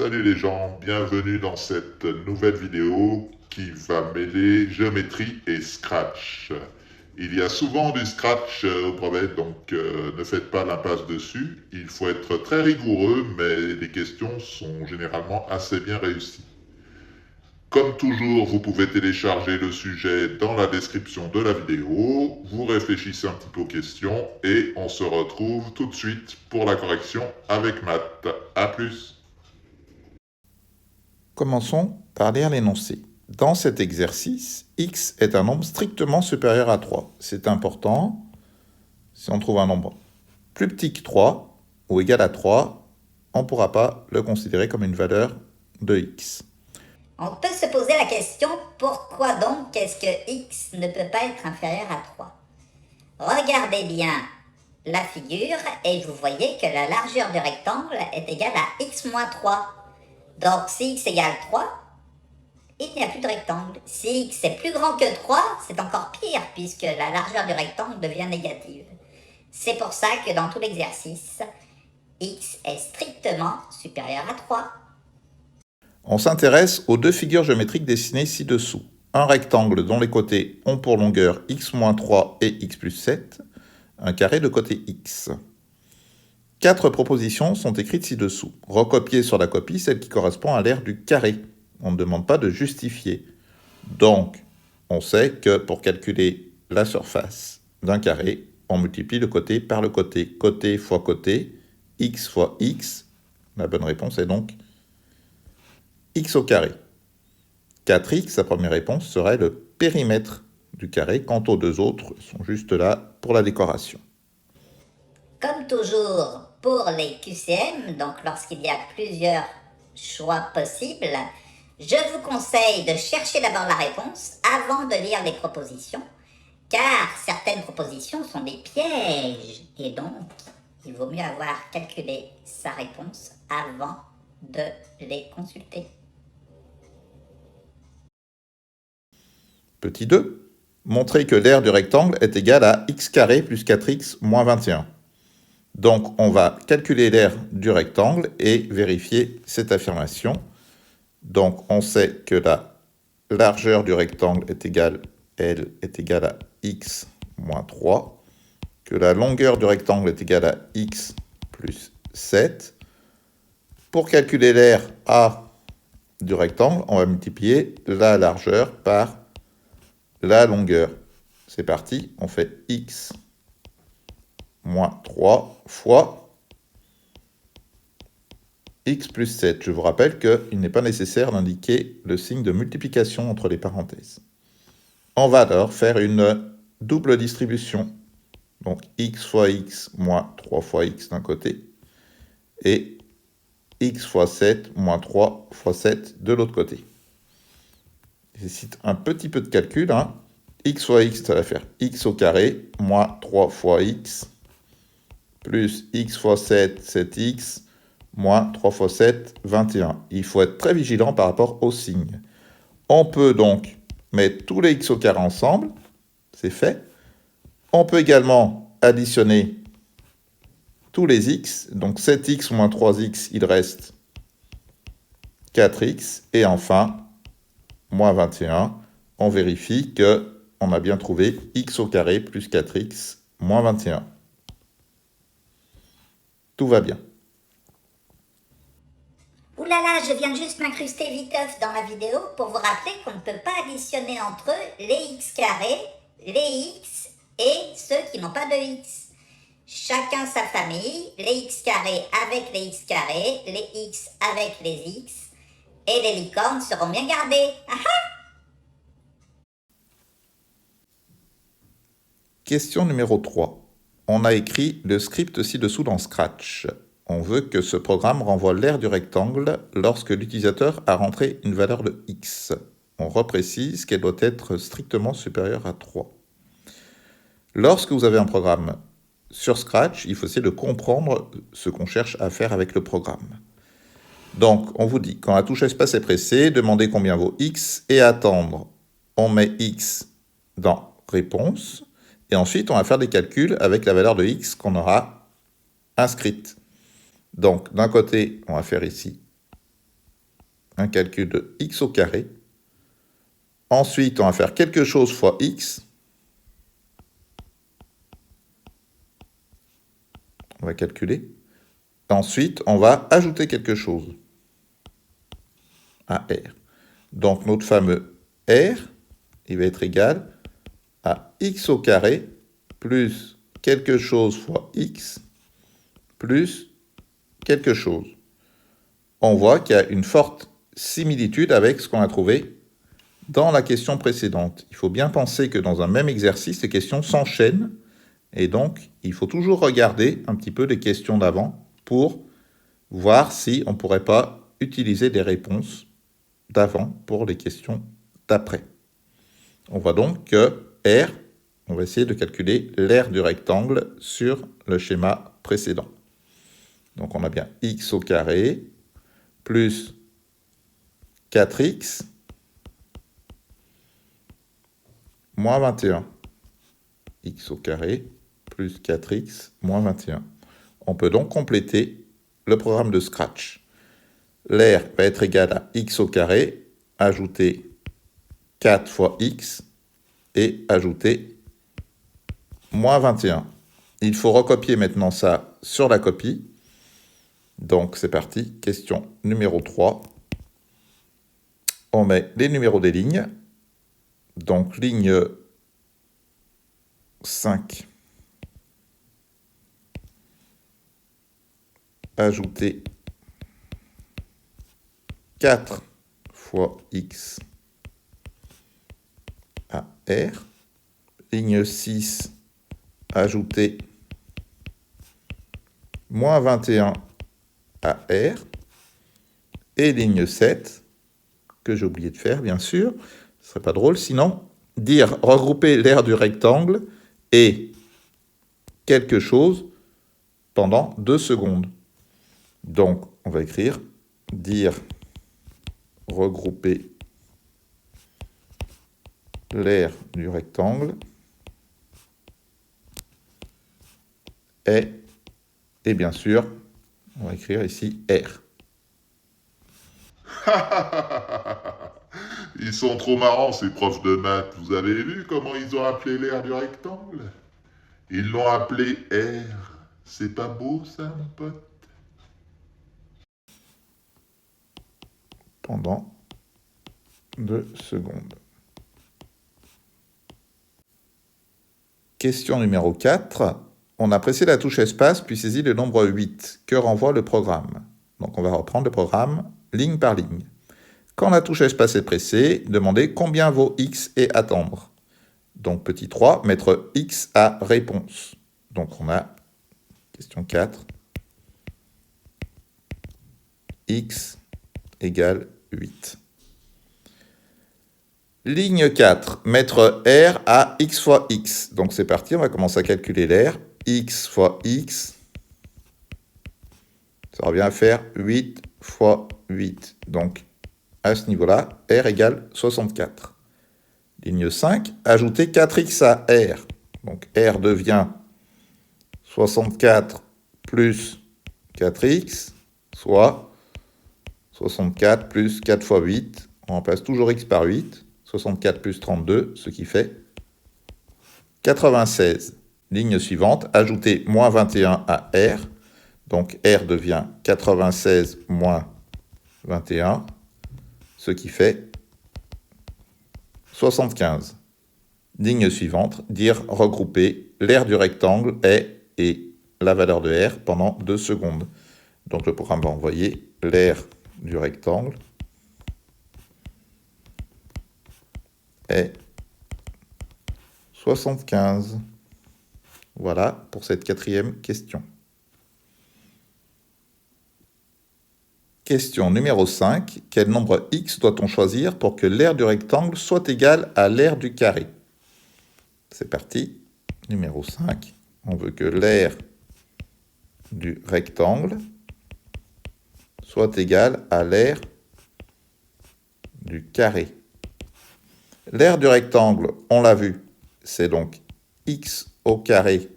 Salut les gens, bienvenue dans cette nouvelle vidéo qui va mêler géométrie et Scratch. Il y a souvent du Scratch au brevet, donc ne faites pas l'impasse dessus. Il faut être très rigoureux, mais les questions sont généralement assez bien réussies. Comme toujours, vous pouvez télécharger le sujet dans la description de la vidéo. Vous réfléchissez un petit peu aux questions et on se retrouve tout de suite pour la correction avec Matt. A plus! Commençons par lire l'énoncé. Dans cet exercice, x est un nombre strictement supérieur à 3. C'est important si on trouve un nombre plus petit que 3 ou égal à 3, on ne pourra pas le considérer comme une valeur de x. On peut se poser la question, pourquoi donc est-ce que x ne peut pas être inférieur à 3? Regardez bien la figure et vous voyez que la largeur du rectangle est égale à x moins 3. Donc si x égale 3, il n'y a plus de rectangle. Si x est plus grand que 3, c'est encore pire puisque la largeur du rectangle devient négative. C'est pour ça que dans tout l'exercice, x est strictement supérieur à 3. On s'intéresse aux deux figures géométriques dessinées ci-dessous. Un rectangle dont les côtés ont pour longueur x-3 et x plus 7, un carré de côté x. 4 propositions sont écrites ci-dessous. Recopiez sur la copie celle qui correspond à l'aire du carré. On ne demande pas de justifier. Donc, on sait que pour calculer la surface d'un carré, on multiplie le côté par le côté. Côté fois côté, x fois x. La bonne réponse est donc x au carré. 4x, la première réponse, serait le périmètre du carré, quant aux deux autres sont juste là pour la décoration. Comme toujours pour les QCM, donc lorsqu'il y a plusieurs choix possibles, je vous conseille de chercher d'abord la réponse avant de lire les propositions, car certaines propositions sont des pièges, et donc il vaut mieux avoir calculé sa réponse avant de les consulter. Petit 2. Montrer que l'aire du rectangle est égale à x carré plus 4x moins 21. Donc, on va calculer l'aire du rectangle et vérifier cette affirmation. Donc, on sait que la largeur du rectangle est égale, elle, est égale à x moins 3, que la longueur du rectangle est égale à x plus 7. Pour calculer l'aire A du rectangle, on va multiplier la largeur par la longueur. C'est parti, on fait x moins 3 fois x plus 7. Je vous rappelle qu'il n'est pas nécessaire d'indiquer le signe de multiplication entre les parenthèses. On va alors faire une double distribution. Donc x fois x moins 3 fois x d'un côté et x fois 7 moins 3 fois 7 de l'autre côté. Ça nécessite un petit peu de calcul. X fois x, ça va faire x au carré moins 3 fois x plus x fois 7, 7x, moins 3 fois 7, 21. Il faut être très vigilant par rapport aux signes. On peut donc mettre tous les x au carré ensemble, c'est fait. On peut également additionner tous les x, donc 7x moins 3x, il reste 4x, et enfin, moins 21, on vérifie qu'on a bien trouvé x au carré plus 4x moins 21. Tout va bien. Ouh là là, je viens juste m'incruster viteuf dans la vidéo pour vous rappeler qu'on ne peut pas additionner entre eux les x carrés, les x et ceux qui n'ont pas de x. Chacun sa famille, les x carrés avec les x carrés, les x avec les x, et les licornes seront bien gardées. Question numéro 3. On a écrit le script ci-dessous dans Scratch. On veut que ce programme renvoie l'aire du rectangle lorsque l'utilisateur a rentré une valeur de x. On reprécise qu'elle doit être strictement supérieure à 3. Lorsque vous avez un programme sur Scratch, il faut essayer de comprendre ce qu'on cherche à faire avec le programme. Donc, on vous dit, quand la touche espace est pressée, demandez combien vaut x et attendre. On met x dans réponse. Et ensuite, on va faire des calculs avec la valeur de x qu'on aura inscrite. Donc, d'un côté, on va faire ici un calcul de x au carré. Ensuite, on va faire quelque chose fois x. On va calculer. Ensuite, on va ajouter quelque chose à R. Donc, notre fameux R, il va être égal à x au carré plus quelque chose fois x plus quelque chose. On voit qu'il y a une forte similitude avec ce qu'on a trouvé dans la question précédente. Il faut bien penser que dans un même exercice, les questions s'enchaînent et donc il faut toujours regarder un petit peu les questions d'avant pour voir si on ne pourrait pas utiliser des réponses d'avant pour les questions d'après. On voit donc que R, on va essayer de calculer l'aire du rectangle sur le schéma précédent. Donc on a bien x au carré plus 4x moins 21. X au carré plus 4x moins 21. On peut donc compléter le programme de Scratch. L'aire va être égal à x au carré, ajouter 4 fois x et ajouter moins 21. Il faut recopier maintenant ça sur la copie. Donc c'est parti, question numéro 3. On met les numéros des lignes. Donc ligne 5. Ajouter 4 fois x à R. Ligne 6. Ajouter moins 21 à R. Et ligne 7, que j'ai oublié de faire, bien sûr. Ce serait pas drôle, sinon, dire regrouper l'aire du rectangle et quelque chose pendant 2 secondes. Donc, on va écrire dire regrouper l'aire du rectangle et bien sûr, on va écrire ici R. Ils sont trop marrants, ces profs de maths. Vous avez vu comment ils ont appelé l'aire du rectangle? Ils l'ont appelé R. C'est pas beau, ça, mon pote? Pendant 2 secondes. Question numéro 4. On a pressé la touche espace puis saisi le nombre 8 que renvoie le programme. Donc on va reprendre le programme ligne par ligne. Quand la touche espace est pressée, demandez combien vaut x et attendre. Donc petit 3, mettre x à réponse. Donc on a question 4. X égale 8. Ligne 4, mettre R à x fois x. Donc c'est parti, on va commencer à calculer l'air. X fois x, ça revient à faire 8 fois 8. Donc à ce niveau-là, R égale 64. Ligne 5, ajouter 4x à R. Donc R devient 64 plus 4x, soit 64 plus 4 fois 8. On remplace toujours x par 8. 64 plus 32, ce qui fait 96. Ligne suivante, ajouter moins 21 à R. Donc R devient 96 moins 21, ce qui fait 75. Ligne suivante, dire regrouper l'aire du rectangle est et la valeur de R pendant 2 secondes. Donc le programme va envoyer l'aire du rectangle est 75. Voilà pour cette 4e question. Question numéro 5. Quel nombre x doit-on choisir pour que l'aire du rectangle soit égal à l'aire du carré? C'est parti. Numéro 5. On veut que l'aire du rectangle soit égal à l'aire du carré. L'aire du rectangle, on l'a vu, c'est donc x au carré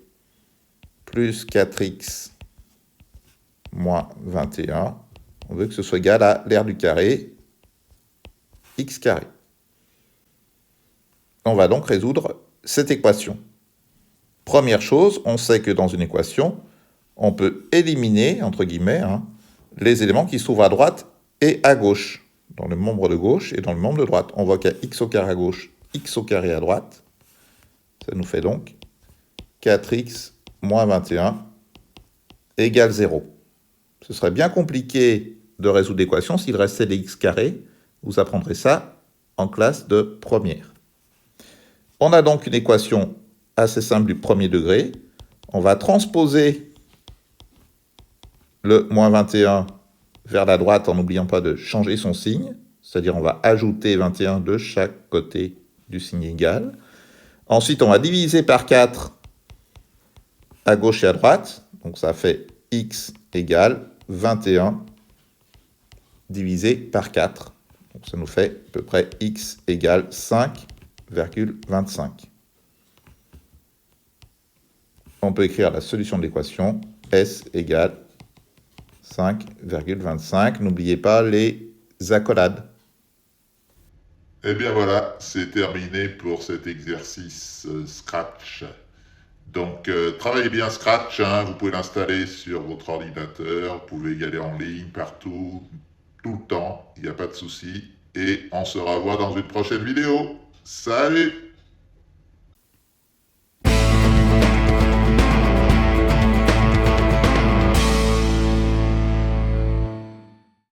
plus 4x moins 21. On veut que ce soit égal à l'aire du carré. x carré. On va donc résoudre cette équation. Première chose, on sait que dans une équation, on peut éliminer, entre guillemets, les éléments qui se trouvent à droite et à gauche, dans le membre de gauche et dans le membre de droite. On voit qu'il y a x au carré à gauche, x au carré à droite. Ça nous fait donc 4x moins 21 égale 0. Ce serait bien compliqué de résoudre l'équation s'il restait des x carrés. Vous apprendrez ça en classe de première. On a donc une équation assez simple du premier degré. On va transposer le moins 21 vers la droite en n'oubliant pas de changer son signe. C'est-à-dire on va ajouter 21 de chaque côté du signe égal. Ensuite, on va diviser par 4 à gauche et à droite. Donc ça fait x égale 21 divisé par 4. Donc ça nous fait à peu près x égale 5,25. On peut écrire la solution de l'équation, S égale 5,25. N'oubliez pas les accolades. Eh bien voilà, c'est terminé pour cet exercice Scratch. Donc travaillez bien Scratch, vous pouvez l'installer sur votre ordinateur, vous pouvez y aller en ligne, partout, tout le temps, il n'y a pas de souci. Et on se revoit dans une prochaine vidéo. Salut!